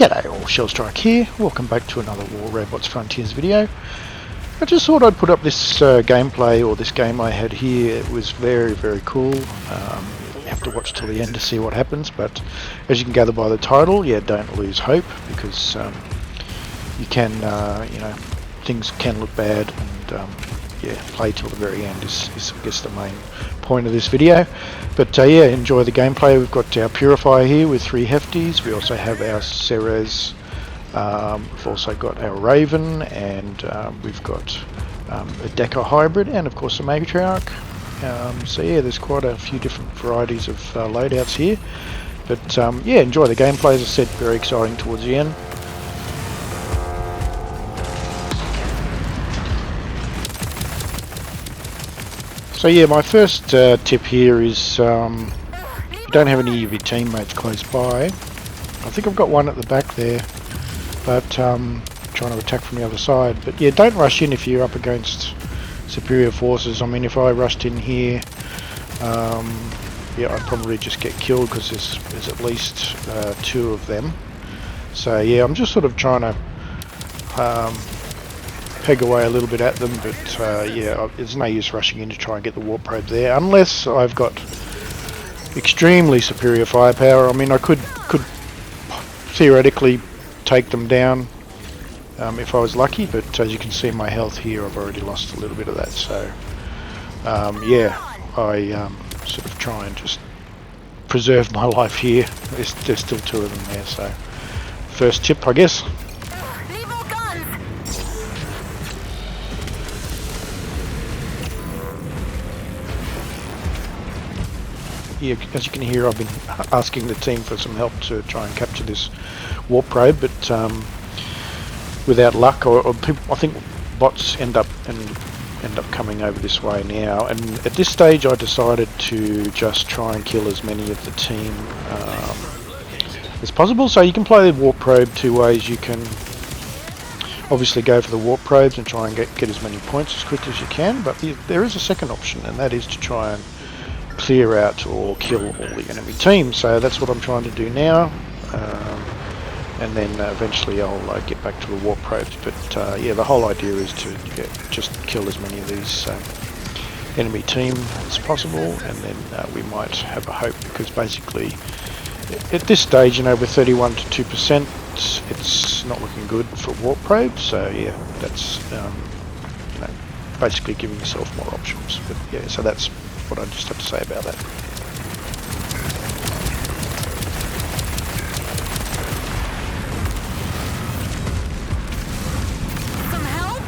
G'day all, Shellstrike here. Welcome back to another War Robots Frontiers video. I just thought I'd put up this gameplay, or this game I had here. It was very cool. You have to watch till the end to see what happens, but as you can gather by the title, yeah, don't lose hope, because you can, you know, things can look bad, and yeah, play till the very end is I guess the main point of this video. But yeah, enjoy the gameplay. We've got our Purifier here with 3 Hefties. We also have our Ceres. We've also got our Raven, and we've got a Deca hybrid, and of course a Matriarch. So yeah, there's quite a few different varieties of loadouts here. But yeah, enjoy the gameplay. As I said, very exciting towards the end. So yeah, my first tip here is if you don't have any of your teammates close by. I think I've got one at the back there, but trying to attack from the other side. But yeah, don't rush in if you're up against superior forces. I mean, if I rushed in here, yeah, I'd probably just get killed, because there's at least 2 of them. So yeah, I'm just sort of trying to peg away a little bit at them, but yeah, there's no use rushing in to try and get the warp probe there, unless I've got extremely superior firepower. I mean, I could theoretically take them down if I was lucky, but as you can see in my health here, I've already lost a little bit of that. So yeah, I sort of try and just preserve my life here. There's still 2 of them there, so first tip, I guess. Yeah, as you can hear, I've been asking the team for some help to try and capture this warp probe, but without luck, or people, I think bots end up coming over this way now. And at this stage, I decided to just try and kill as many of the team as possible. So you can play the warp probe 2 ways. You can obviously go for the warp probes and try and get as many points as quickly as you can, but there is a second option, and that is to try and clear out or kill all the enemy team. So that's what I'm trying to do now, and then eventually I'll get back to the warp probes. But yeah, the whole idea is to just kill as many of these enemy team as possible, and then we might have a hope, because basically at this stage, you know, with 31 to 2%, it's not looking good for warp probes. So yeah, that's you know, basically giving yourself more options. But yeah, so that's what I just have to say about that. Some help?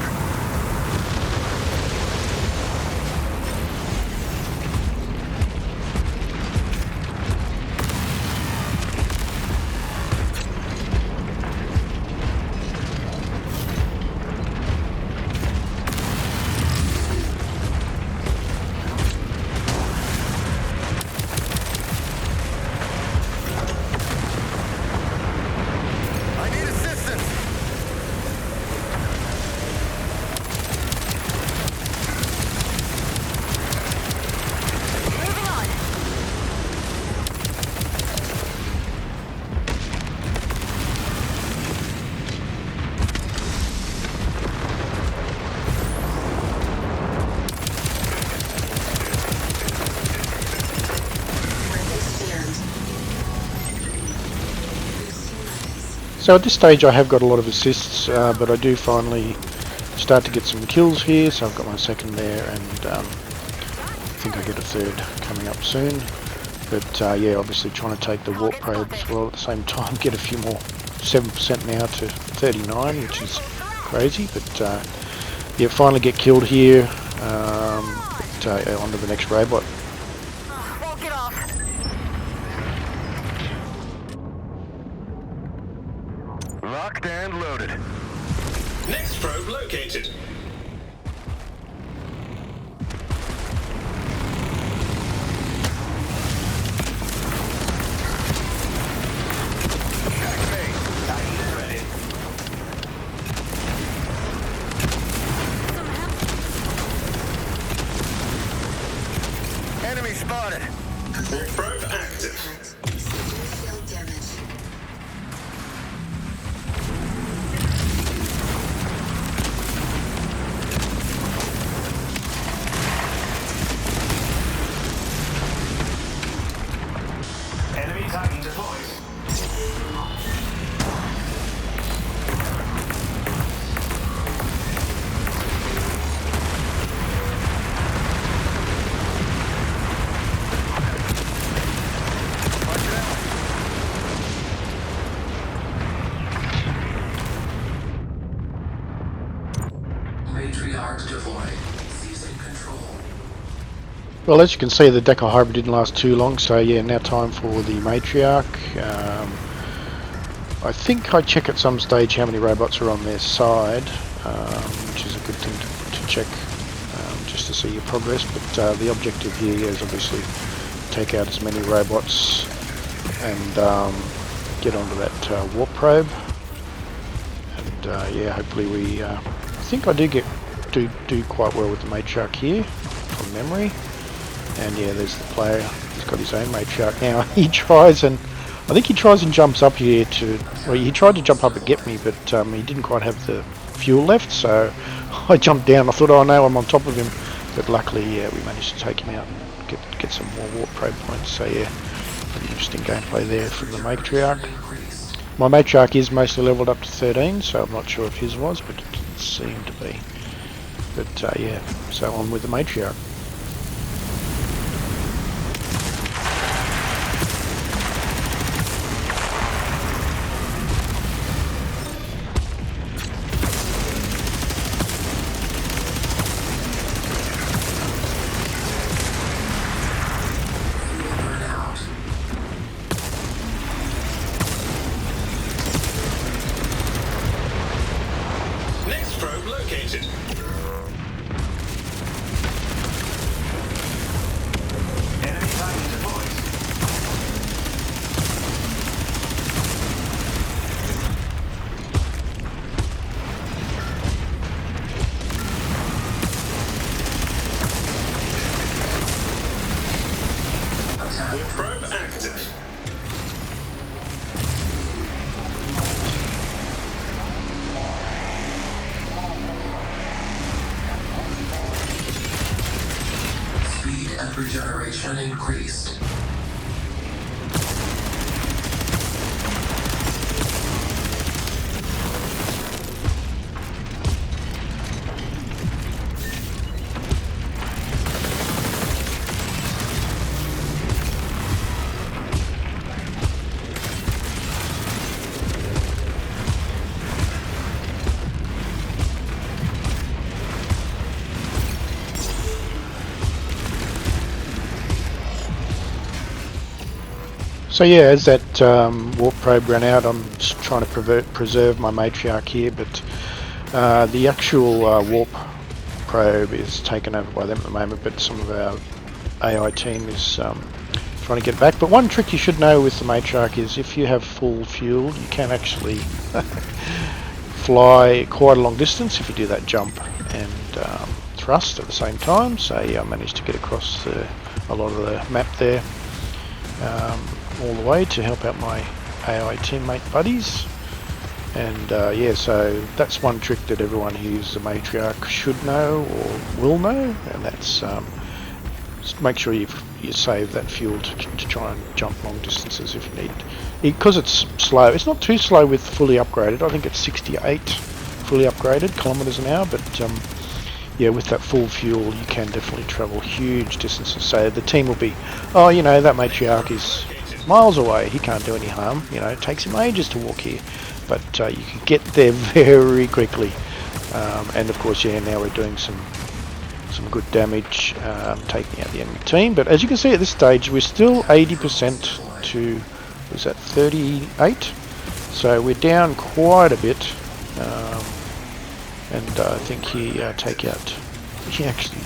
So at this stage I have got a lot of assists, but I do finally start to get some kills here. So I've got my second there, and I think I get a third coming up soon. But yeah, obviously trying to take the warp probe as well at the same time, get a few more, 7% now to 39, which is crazy. But yeah, finally get killed here, but onto the next robot. Locked and loaded. Next probe located. Enemy spotted. Probe active. Matriarch deployed. Seizing control. Well, as you can see, the Deca Hybrid didn't last too long, so yeah, now time for the Matriarch. I think I check at some stage how many robots are on their side, which is a good thing to check, just to see your progress, but the objective here is obviously take out as many robots and get onto that warp probe. And yeah, hopefully we, I think I do quite well with the Matriarch here, from memory. And yeah, there's the player. He's got his own Matriarch now. He tries and I think he tries and jumps up here to. Well, he tried to jump up and get me, but he didn't quite have the fuel left. So I jumped down. I thought, oh no, I'm on top of him. But luckily, yeah, we managed to take him out, get some more warp probe points. So yeah, pretty interesting gameplay there from the Matriarch. My Matriarch is mostly leveled up to 13, so I'm not sure if his was, but it didn't seem to be. But yeah, so on with the Matriarch. Next probe located. Enemy target deployed. Warp probe active. Speed and regeneration increased. So yeah, as that warp probe ran out, I'm just trying to preserve my Matriarch here, but the actual warp probe is taken over by them at the moment, but some of our AI team is trying to get back. But one trick you should know with the Matriarch is if you have full fuel, you can actually fly quite a long distance if you do that jump and thrust at the same time. So yeah, I managed to get across a lot of the map there. All the way to help out my AI teammate buddies, and yeah, so that's one trick that everyone who uses a Matriarch should know or will know, and that's just make sure you save that fuel to try and jump long distances if you need, because it's slow. It's not too slow with fully upgraded. I think it's 68 fully upgraded kilometers an hour, but yeah, with that full fuel you can definitely travel huge distances. So the team will be, oh, you know, that Matriarch is miles away, he can't do any harm, you know, it takes him ages to walk here, but you can get there very quickly. And of course, yeah, now we're doing some good damage, taking out the enemy team. But as you can see at this stage, we're still 80% to, was that 38? So we're down quite a bit. And I think he actually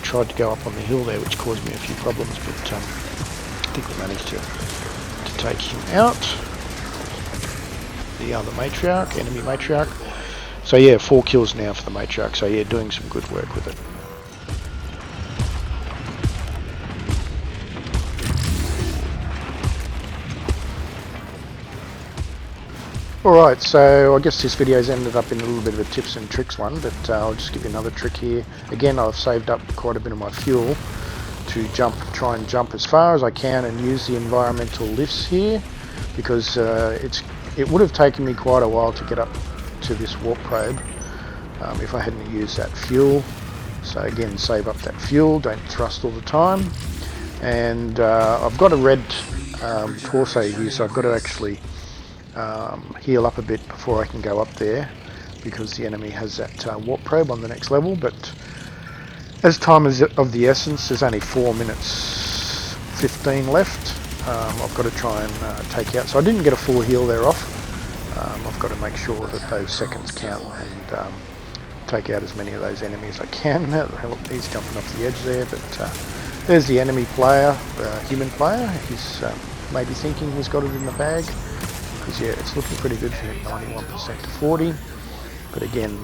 tried to go up on the hill there, which caused me a few problems, but I think we managed to take him out. The other Matriarch, enemy Matriarch. So yeah, 4 kills now for the Matriarch. So yeah, doing some good work with it. Alright, so I guess this video's ended up in a little bit of a tips and tricks one, but I'll just give you another trick here. Again, I've saved up quite a bit of my fuel to try and jump as far as I can and use the environmental lifts here, because it would have taken me quite a while to get up to this warp probe if I hadn't used that fuel. So again, save up that fuel, don't thrust all the time. And I've got a red torso here, so I've got to actually heal up a bit before I can go up there. because the enemy has that warp probe on the next level. But as time is of the essence, there's only 4 minutes 15 left. I've got to try and take out. So I didn't get a full heal there off. I've got to make sure that those seconds count and take out as many of those enemies as I can. He's jumping off the edge there, but there's the enemy player, human player. He's maybe thinking he's got it in the bag, because yeah, it's looking pretty good for him, 91% to 40. But again,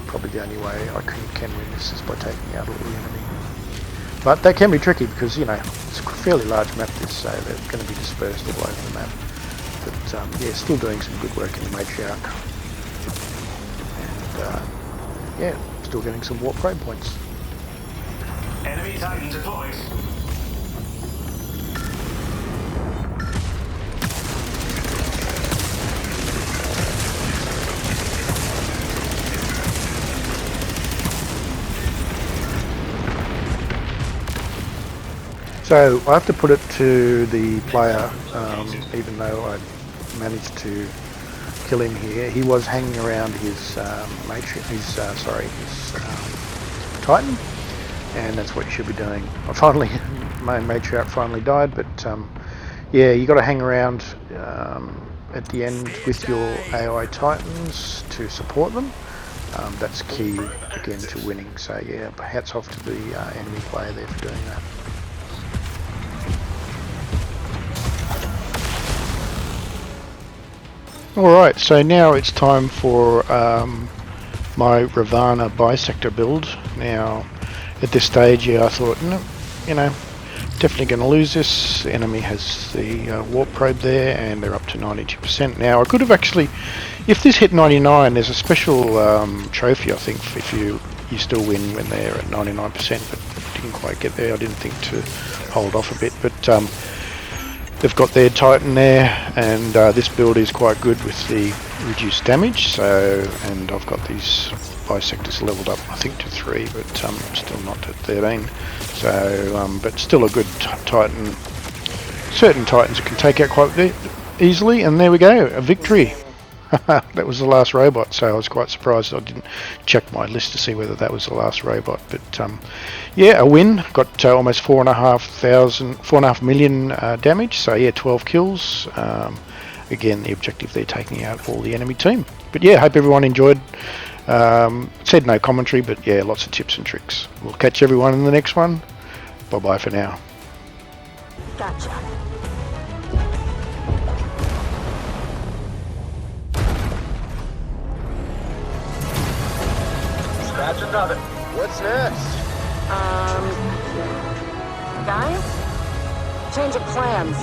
probably the only way I can win this is by taking out all the enemy. But that can be tricky because, you know, it's a fairly large map this, so they're going to be dispersed all over the map. But yeah, still doing some good work in the matriarch. And yeah, still getting some warp probe points. Enemy Titan deployed. So I have to put it to the player, even though I managed to kill him here. He was hanging around his Titan, and that's what you should be doing. My matriarch finally died, but yeah, you got to hang around at the end with your AI Titans to support them. That's key again to winning. So yeah, hats off to the enemy player there for doing that. Alright, so now it's time for my Ravana bisector build. Now, at this stage, yeah, I thought, no, you know, definitely going to lose this. The enemy has the warp probe there, and they're up to 92%. Now, I could have actually, if this hit 99, there's a special trophy, I think, if you still win when they're at 99%, but didn't quite get there. I didn't think to hold off a bit, but they've got their Titan there, and this build is quite good with the reduced damage. So, and I've got these bisectors leveled up, I think, to 3, but still not at 13. So, but still a good Titan. Certain Titans can take out quite easily, and there we go, a victory. That was the last robot, so I was quite surprised. I didn't check my list to see whether that was the last robot, but yeah, a win. Got almost 4.5 million damage, so yeah, 12 kills. Again, the objective there, taking out all the enemy team. But yeah, hope everyone enjoyed. Said no commentary, but yeah, lots of tips and tricks. We'll catch everyone in the next one. Bye bye for now. Gotcha. Scratch another. What's next? Guys? Change of plans.